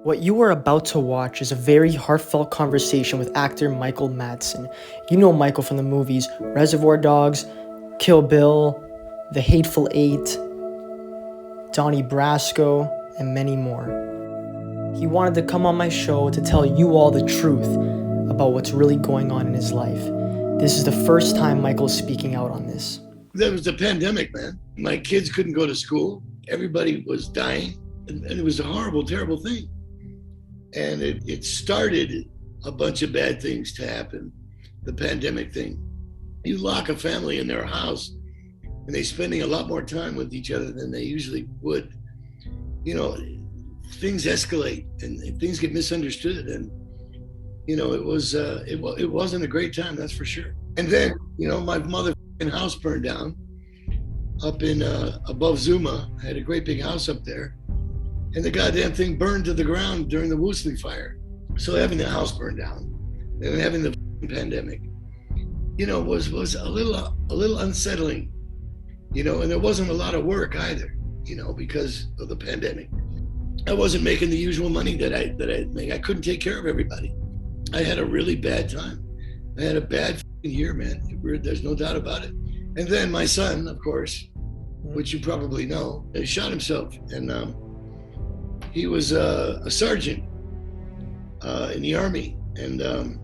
What you are about to watch is a very heartfelt conversation with actor Michael Madsen. You know Michael from the movies Reservoir Dogs, Kill Bill, The Hateful Eight, Donnie Brasco, and many more. He wanted to come on my show to tell you all the truth about what's really going on in his life. This is the first time Michael is speaking out on this. There was a pandemic, man. My kids couldn't go to school. Everybody was dying. And it was a horrible, terrible thing. And it started a bunch of bad things to happen. The pandemic thing. You lock a family in their house and they're spending a lot more time with each other than they usually would. You know, things escalate and things get misunderstood. And, you know, it wasn't a great time, that's for sure. And then, you know, my mother's house burned down up in above Zuma. I had a great big house up there. And the goddamn thing burned to the ground during the Woosling fire. So having the house burned down and having the pandemic, you know, was a little unsettling, you know, and there wasn't a lot of work either, you know, because of the pandemic. I wasn't making the usual money that I make. I couldn't take care of everybody. I had a really bad time. I had a bad year, man. There's no doubt about it. And then my son, of course, which you probably know, shot himself. And he was a sergeant in the Army. And,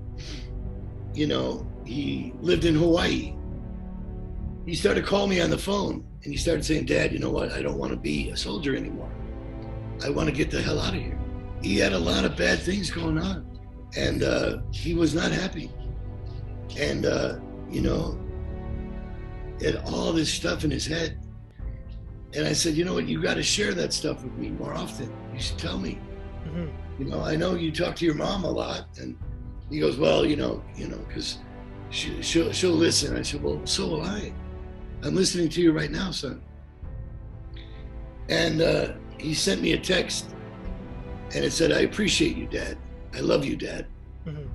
you know, he lived in Hawaii. He started calling me on the phone and he started saying, "Dad, you know what? I don't want to be a soldier anymore. I want to get the hell out of here." He had a lot of bad things going on and he was not happy. And, you know, he had all this stuff in his head. And I said, "You know what, you got to share that stuff with me more often. You should tell me. Mm-hmm. You know, I know you talk to your mom a lot." And he goes, "Well, you know, because she'll listen." I said, "Well, so will I. I'm listening to you right now, son." And he sent me a text and it said, "I appreciate you, Dad. I love you, Dad. Mm-hmm.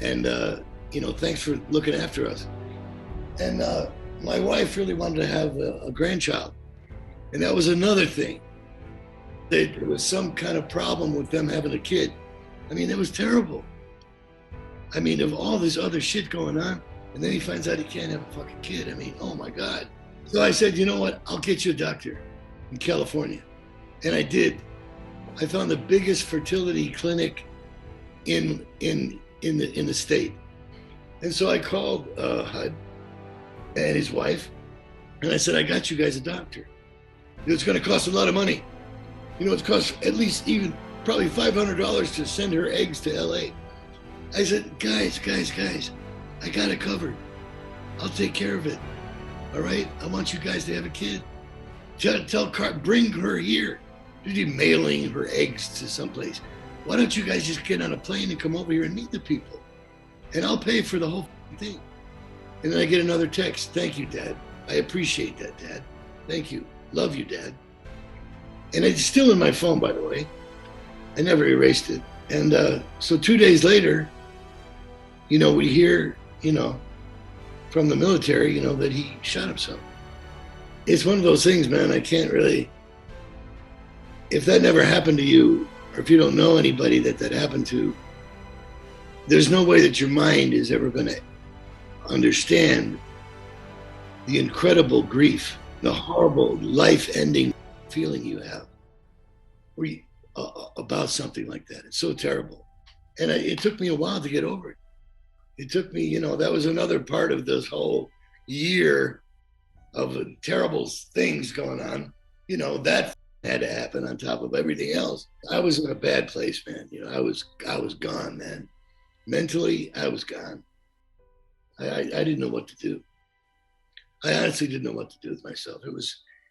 And, you know, thanks for looking after us." And my wife really wanted to have a grandchild. And that was another thing. There was some kind of problem with them having a kid. I mean, it was terrible. I mean, of all this other shit going on, and then he finds out he can't have a fucking kid. I mean, oh my God. So I said, "You know what? I'll get you a doctor in California." And I did. I found the biggest fertility clinic in the state. And so I called Hud and his wife, and I said, "I got you guys a doctor. It's going to cost a lot of money. You know, it's cost at least even probably $500 to send her eggs to LA." I said, guys, I got it covered. I'll take care of it. All right? I want you guys to have a kid. Tell Car, bring her here. She'd be mailing her eggs to someplace. Why don't you guys just get on a plane and come over here and meet the people? And I'll pay for the whole thing. And then I get another text. "Thank you, Dad. I appreciate that, Dad. Thank you. Love you, Dad." And it's still in my phone, by the way. I never erased it. And so 2 days later, you know, we hear, you know, from the military, you know, that he shot himself. It's one of those things, man, I can't really, if that never happened to you, or if you don't know anybody that happened to, there's no way that your mind is ever going to understand the incredible grief, the horrible life-ending feeling you have about something like that. It's so terrible. And it took me a while to get over it. It took me, you know, that was another part of this whole year of terrible things going on. You know, that had to happen on top of everything else. I was in a bad place, man. You know, I was gone, man. Mentally, I was gone. I didn't know what to do. I honestly didn't know what to do with myself.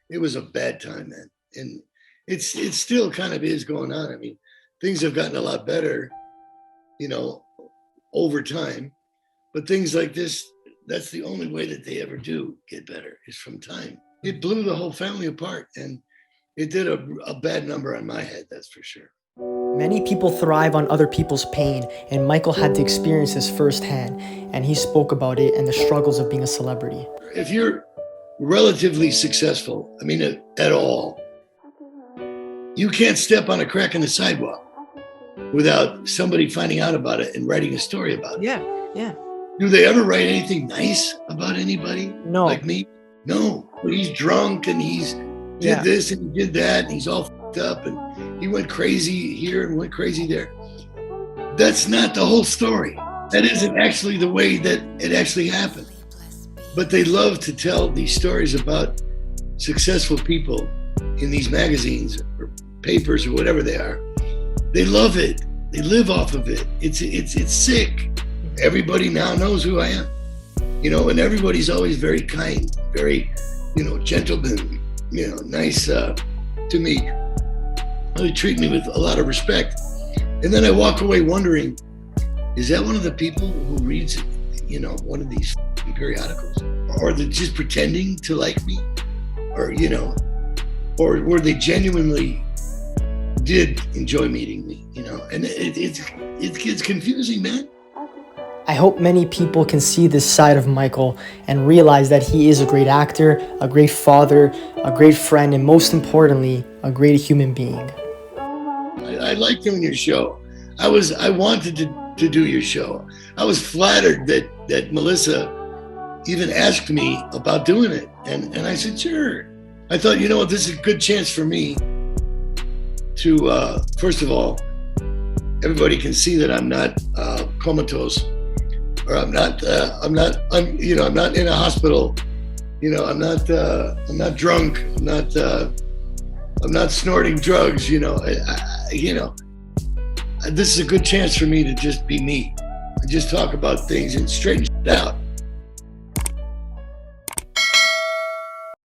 It was a bad time, man. And it still kind of is going on. I mean, things have gotten a lot better, you know, over time. But things like this, that's the only way that they ever do get better, is from time. It blew the whole family apart, and it did a bad number on my head, that's for sure. Many people thrive on other people's pain, and Michael had to experience this firsthand, and he spoke about it and the struggles of being a celebrity. If you're relatively successful, I mean, at all, you can't step on a crack in the sidewalk. without somebody finding out about it and writing a story about it. Yeah. Do they ever write anything nice about anybody? No. Like me? No. But he's drunk and he's did this and he did that and he's all fucked up and he went crazy here and went crazy there. That's not the whole story. That isn't actually the way that it actually happened. But they love to tell these stories about successful people in these magazines or papers or whatever they are. They love it. They live off of it. It's sick. Everybody now knows who I am, and everybody's always very kind, very, gentleman, nice to me. They treat me with a lot of respect. And then I walk away wondering, is that one of the people who reads, one of these periodicals? Or they're just pretending to like me? Or, or were they genuinely did enjoy meeting me, And it gets confusing, man. I hope many people can see this side of Michael and realize that he is a great actor, a great father, a great friend, and most importantly, a great human being. I liked doing your show. I wanted to do your show. I was flattered that Melissa even asked me about doing it. And I said, sure. I thought, this is a good chance for me to, first of all, everybody can see that I'm not comatose, or I'm not in a hospital. I'm not drunk. I'm not snorting drugs. This is a good chance for me to just be me, and just talk about things and straighten it out.